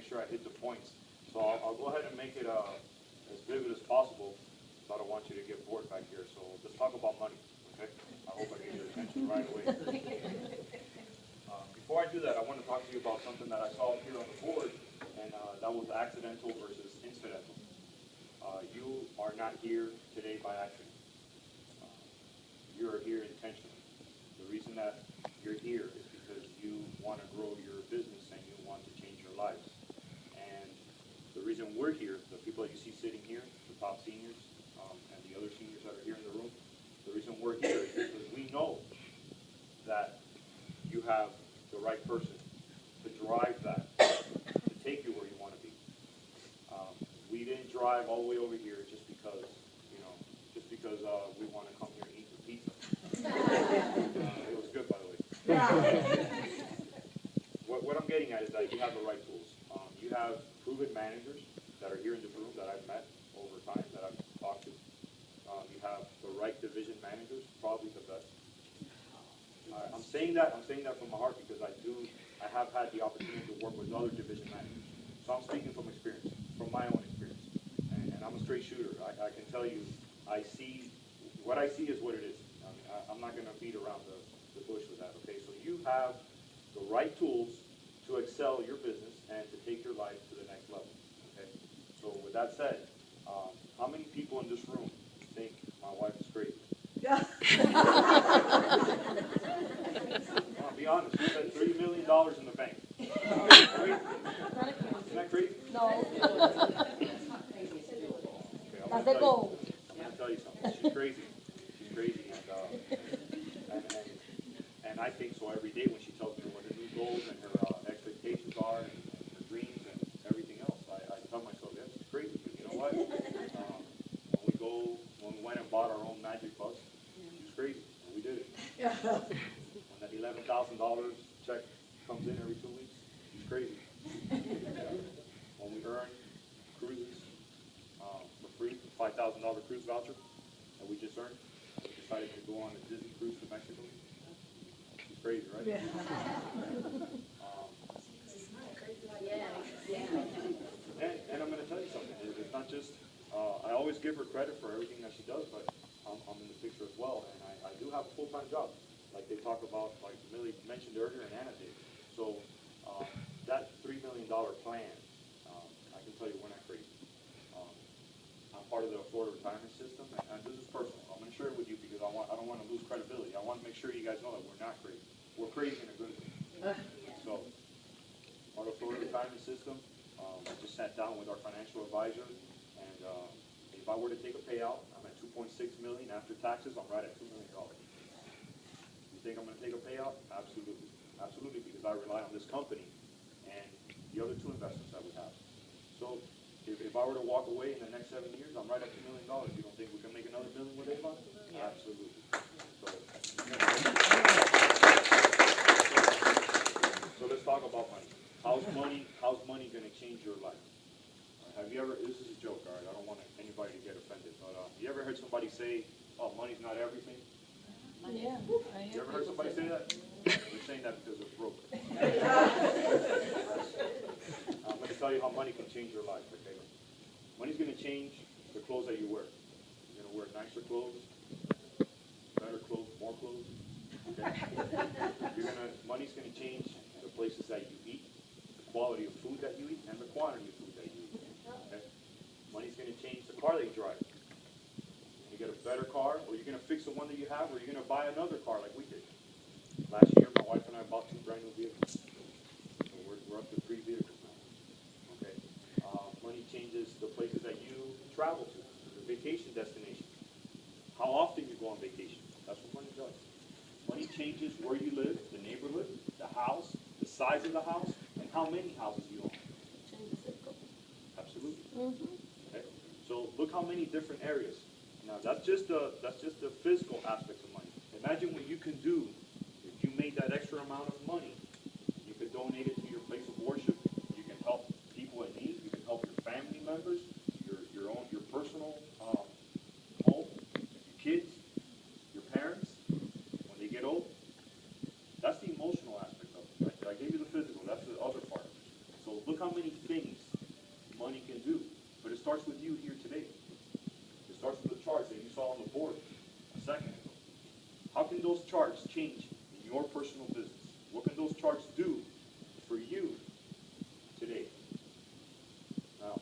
sure I hit the points. So I'll go ahead and make it as vivid as possible. So I don't want you to get bored back here. So let's talk about money, okay? I hope I get your attention right away. Before I do that, I want to talk to you about something that I saw here on the board, and that was accidental versus incidental. You are not here today by accident. You're here intentionally. The reason that you're here is because you want to grow your business and you want to change your lives. And the reason we're here, the people that you see sitting here, the top seniors, and the other seniors that are here in the room, the reason we're here is because we know that you have the right person to drive that, to take you where you want to be. We didn't drive all the way over here just because, we want to come here and eat the pizza. It was good, by the way. What I'm getting at is that you have the right tools. You have proven managers that are here in this room that I've met over time, that I've talked to. You have the right division managers, probably the best. I'm saying that from my heart because I have had the opportunity to work with other division managers. So I'm speaking from experience, from my own experience. And I'm a straight shooter. I can tell you, what I see is what it is. I mean, I'm not going to beat around the bush with that, okay? So you have the right tools to excel your business and to take your life to the next level, okay? So with that said, how many people in this room think my wife is crazy? Yeah. I'll be honest, she said $3 million in the bank. Isn't that crazy? No. Okay, That's the goal. I'm going to tell you something. She's crazy. She's crazy. And I think so every day when she tells me what her new goals and her expectations are and her dreams and everything else. I tell myself, yeah, she's crazy. But you know what? When we went and bought our own magic bus, she was crazy. And we did it. Yeah. When that $11,000 check comes in every 2 weeks, she's crazy. When we earn cruises for free, $5,000 cruise voucher that we just earned, we decided to go on a Disney cruise to Mexico. She's crazy, right? Yeah. And I'm going to tell you something. It's not just, I always give her credit for everything that she does, but I'm in the picture as well. And I do have a full-time job, like they talk about, like Millie mentioned earlier and Anna did. So that $3 million plan, I can tell you we're not crazy. I'm part of the Florida retirement system, and this is personal. I'm going to share it with you because I don't want to lose credibility. I want to make sure you guys know that we're not crazy. We're crazy in a good way. So, part of the Florida retirement system, I just sat down with our financial advisor, and if I were to take a payout, I'm at $2.6 million after taxes. I'm right at $2 million. You think I'm going to take a payout? Absolutely, absolutely, because I rely on this company and the other two investments that we have. So, if I were to walk away in the next 7 years, I'm right at $2 million. You don't think we can make another $1 million with Avon? Yeah. Absolutely. So let's talk about money. How's money going to change your life? Have you ever? This is a joke, all right? I don't want anybody to get offended, but you ever heard somebody say, "Oh, money's not everything"? Yeah. You ever heard somebody say that? They're saying that because they're broke. I'm going to tell you how money can change your life, okay? Money's going to change the clothes that you wear. You're going to wear nicer clothes, better clothes, more clothes. Okay? Money's going to change the places that you eat, the quality of food that you eat, and the quantity of food that you eat. Okay? Money's going to change the car that you drive. You get a better car, or you're going to fix the one that you have, or you're going to buy another car like we did. Last year, my wife and I bought 2 brand new vehicles. So we're up to 3 vehicles now. Okay. Money changes the places that you travel to, the vacation destinations. How often you go on vacation. That's what money does. Money changes where you live, the neighborhood, the house, the size of the house, and how many houses you own. Absolutely. Okay. So look how many different areas. Now that's just the physical aspects of money. Imagine what you can do if you made that extra amount of money. You could donate it to your place of worship. You can help people in need. You can help your family members, your personal home, your kids, your parents when they get old. That's the emotional aspect of it. Right? I gave you the physical. That's the other part. So look how many things change in your personal business? What can those charts do for you today? Now,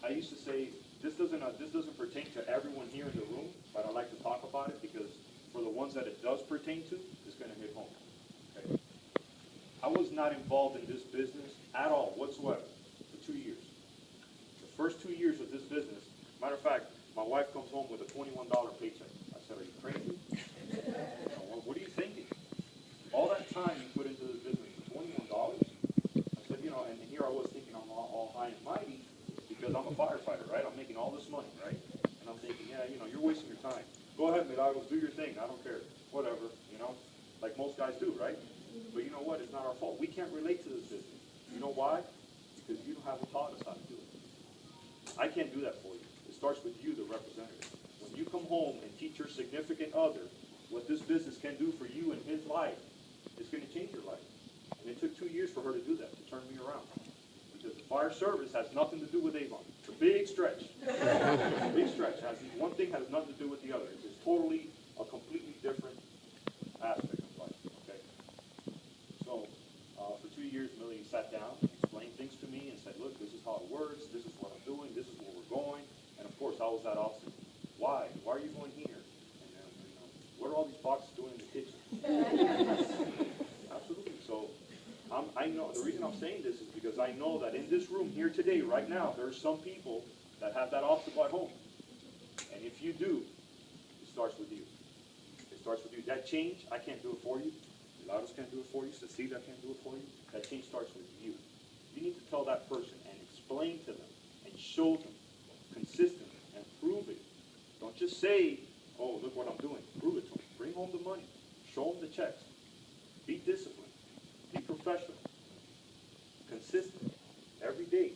I used to say this doesn't pertain to everyone here in the room, but I like to talk about it because for the ones that it does pertain to, it's going to hit home. Okay? I was not involved in this business at all whatsoever for 2 years. The first 2 years of this business, matter of fact, my wife comes home with a $21 paycheck. I said, "Are you crazy? What are you thinking? All that time you put into this business for $21?" I said, and here I was thinking I'm all high and mighty because I'm a firefighter, right? I'm making all this money, right? And I'm thinking, yeah, you're wasting your time. Go ahead, Milagros, do your thing. I don't care. Whatever, like most guys do, right? But you know what? It's not our fault. We can't relate to this business. You know why? Because you haven't taught us how to do it. I can't do that for you. It starts with you, the representative. When you come home and teach your significant other what this business can do for you in his life, it's going to change your life. And it took 2 years for her to do that, to turn me around. Because the fire service has nothing to do with Avon. It's a big stretch. Big stretch. One thing has nothing to do with the other. It's totally a completely different aspect of life. Okay. So for 2 years, Millie sat down, explained things to me, and said, "Look, this is how it works. This is what I'm doing. This is where we're going." And of course, I was that obstinate. Why? Why are you going here? And then, what are all these boxes doing in the kitchen? Absolutely. So I know the reason I'm saying this is because I know that in this room here today, right now, there are some people that have that obstacle at home. And if you do, it starts with you. It starts with you. That change, I can't do it for you. Milagros can't do it for you. Cecilia can't do it for you. That change starts with you. You need to tell that person and explain to them and show them consistently and prove it. Don't just say, "Oh, look what I'm doing." Prove it to them. Bring home the money. Show them the checks. Be disciplined. Be professional. Consistent. Every day.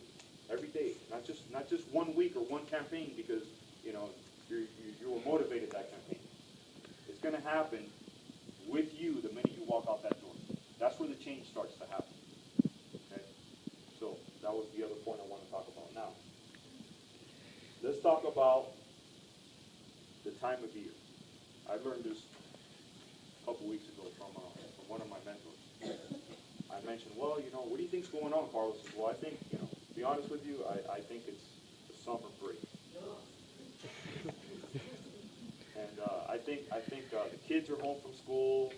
Every day. Not just 1 week or one campaign because, you were motivated that campaign. It's going to happen with you the minute you walk out that door. That's where the change starts to happen. Okay? So that was the other point I want to talk about. Now, let's talk about the time of year. I learned this a couple weeks ago from one of my mentors. I mentioned, "Well, what do you think's going on, Carlos?" He says, "Well, I think, to be honest with you, I think it's the summer break." And I think the kids are home from school,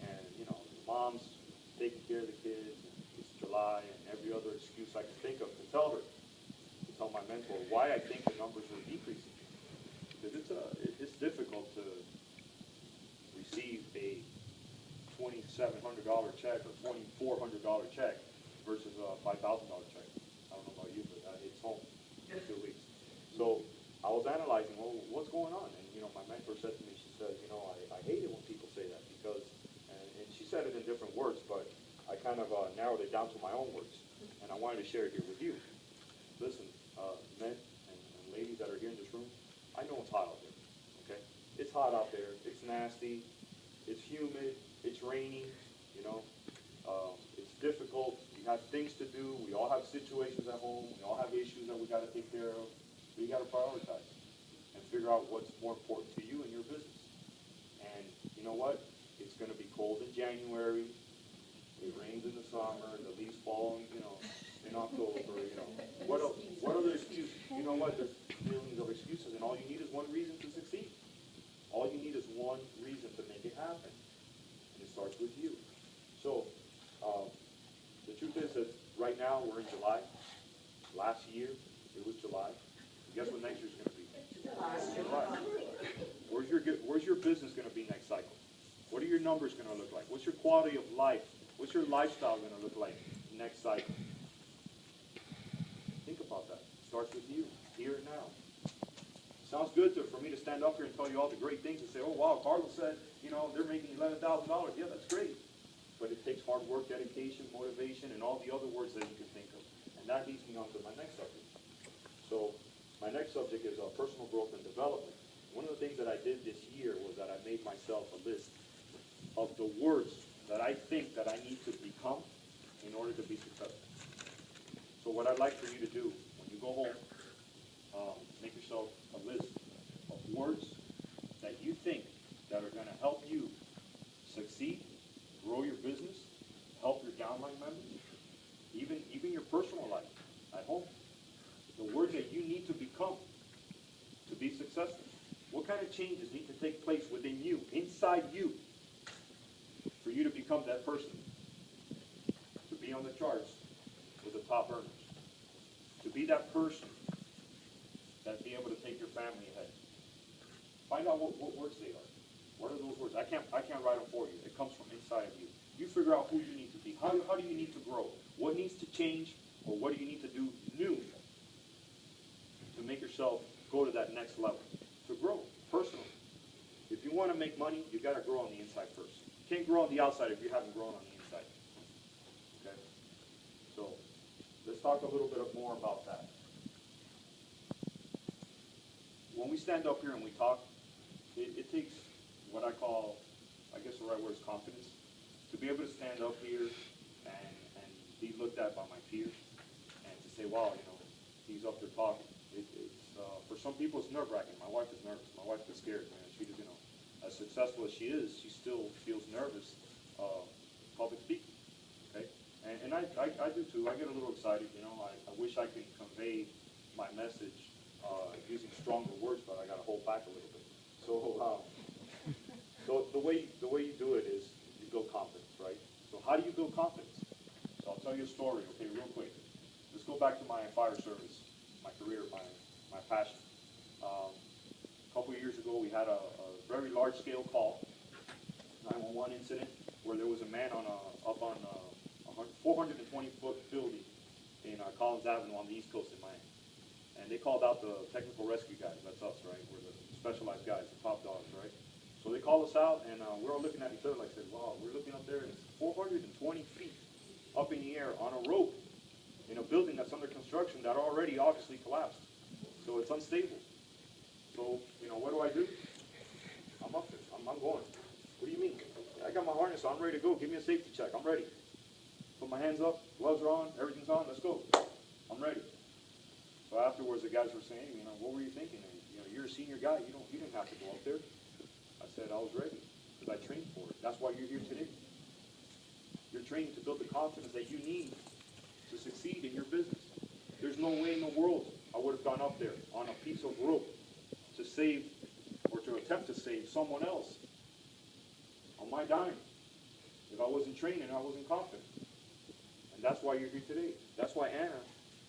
and the mom's taking care of the kids. And it's July, and every other excuse I can think of to tell my mentor why I think the numbers were decreasing. Because it's difficult to receive a $2,700 check or $2,400 check versus a $5,000 check. I don't know about you, but it's home in 2 weeks. So I was analyzing, well, what's going on? And my mentor said to me, she says, I hate it when people say that because, and she said it in different words, but I kind of narrowed it down to my own words, and I wanted to share it here with you. Listen, men and ladies that are here in this room, I know it's hot out there. Okay, it's hot out there. It's nasty. It's humid. It's raining. It's difficult. You have things to do. We all have situations at home. We all have issues that we got to take care of. So you got to prioritize and figure out what's more important to you and your business. And you know what? It's going to be cold in January. It rains in the summer. The leaves fall, in October. What other excuse? You know what? There's millions of excuses, and all you need is one reason to succeed. All you need is one reason to make it happen. And it starts with you. So, the truth is that right now we're in July. Last year, it was July. Guess what next year's going to be? July. Where's your business going to be next cycle? What are your numbers going to look like? What's your quality of life? What's your lifestyle going to look like next cycle? Think about that. It starts with you, here and now. Sounds good for me to stand up here and tell you all the great things and say, "Oh, wow, Carlos said, they're making $11,000. Yeah, that's great. But it takes hard work, dedication, motivation, and all the other words that you can think of. And that leads me on to my next subject. So my next subject is personal growth and development. One of the things that I did this year was that I made myself a list of the words that I think that I need to become in order to be successful. So what I'd like for you to do when you go home, make yourself a list of words that you think that are going to help you succeed, grow your business, help your downline members, even your personal life at home. The word that you need to become to be successful. What kind of changes need to take place within you, inside you, for you to become that person? To be on the charts with the top earners. To be that person that be able to take your family ahead. Find out what words they are. What are those words? I can't write them for you. It comes from inside of you. You figure out who you need to be. How do you need to grow? What needs to change, or what do you need to do new to make yourself go to that next level? To grow personally. If you want to make money, you got to grow on the inside first. You can't grow on the outside if you haven't grown on the inside. Okay? So let's talk a little bit more about that. When we stand up here and we talk, it takes what I call, I guess the right word is confidence, to be able to stand up here and be looked at by my peers and to say, wow, he's up there talking. For some people, it's nerve-wracking. My wife is nervous. My wife is scared, man. She, as successful as she is, she still feels nervous public speaking. Okay, and I do too. I get a little excited. I wish I could convey my message using stronger words, but I got to hold back a little bit. So the way you do it is you build confidence, right? So how do you build confidence? So I'll tell you a story, okay, real quick. Let's go back to my fire service, my career, my passion. A couple of years ago, we had a very large-scale call, 911 incident, where there was a man up on a 420-foot building in Collins Avenue on the East Coast in Miami. And they called out the technical rescue guys. That's us, right? We're the specialized guys, the top dogs, right? So they called us out, and we're all looking at each other like, wow, we're looking up there, and it's 420 feet up in the air on a rope in a building that's under construction that already obviously collapsed. So it's unstable. So, what do? I'm up there. I'm going. What do you mean? I got my harness on. I'm ready to go. Give me a safety check. I'm ready. Put my hands up. Gloves are on. Everything's on. Let's go. I'm ready. So afterwards, the guys were saying, what were you thinking? And, you're a senior guy. You didn't have to go up there. I said I was ready because I trained for it. That's why you're here today. You're training to build the confidence that you need to succeed in your business. There's no way in the world I would have gone up there on a piece of rope to save or to attempt to save someone else on my dime if I wasn't trained and I wasn't confident. And that's why you're here today. That's why Anna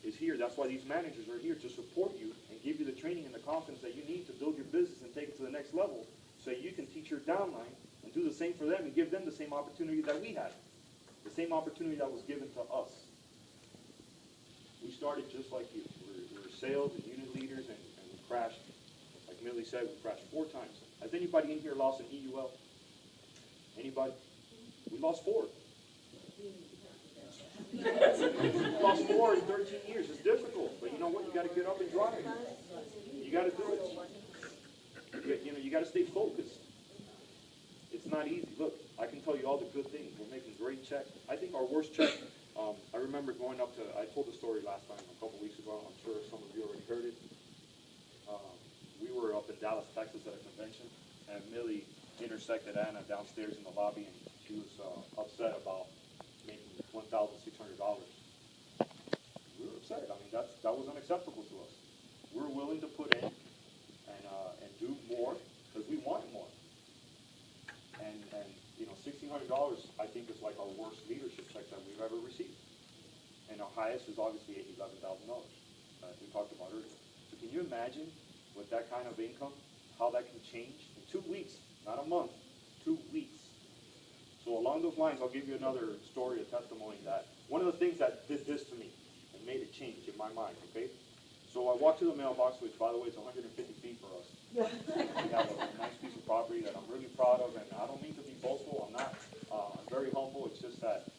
is here. That's why these managers are here to support you and give you the training and the confidence that you need to build your business and take it to the next level so you can teach your downline and do the same for them and give them the same opportunity that we had, the same opportunity that was given to us. We started just like you. We were sales and unit leaders, and we crashed. Like Millie said, we crashed 4 times. Has anybody in here lost an EUL? Anybody? We lost 4. We lost 4 in 13 years. It's difficult, but you know what? You got to get up and drive. You got to do it. You got to stay focused. It's not easy. Look, I can tell you all the good things. We're making great checks. I think our worst check. I remember going up to. I told the story last time a couple weeks ago. I'm sure some of you already heard it. We were up in Dallas, Texas, at a convention, and Millie intersected Anna downstairs in the lobby, and she was upset about making $1,600. We were upset. I mean, that was unacceptable to us. We were willing to put in and do more because we wanted more. And $1,600 I think is like our worst leadership check that we've ever received. And our highest is obviously $11,000, as we talked about earlier. So can you imagine with that kind of income, how that can change in 2 weeks, not a month, 2 weeks. So along those lines, I'll give you another story, a testimony that one of the things that did this to me and made it change in my mind, okay? So I walked to the mailbox, which by the way, it's 150 feet for us. We have a nice piece of property that I'm really proud of, and I don't mean to be boastful. I'm not. I'm very humble. It's just that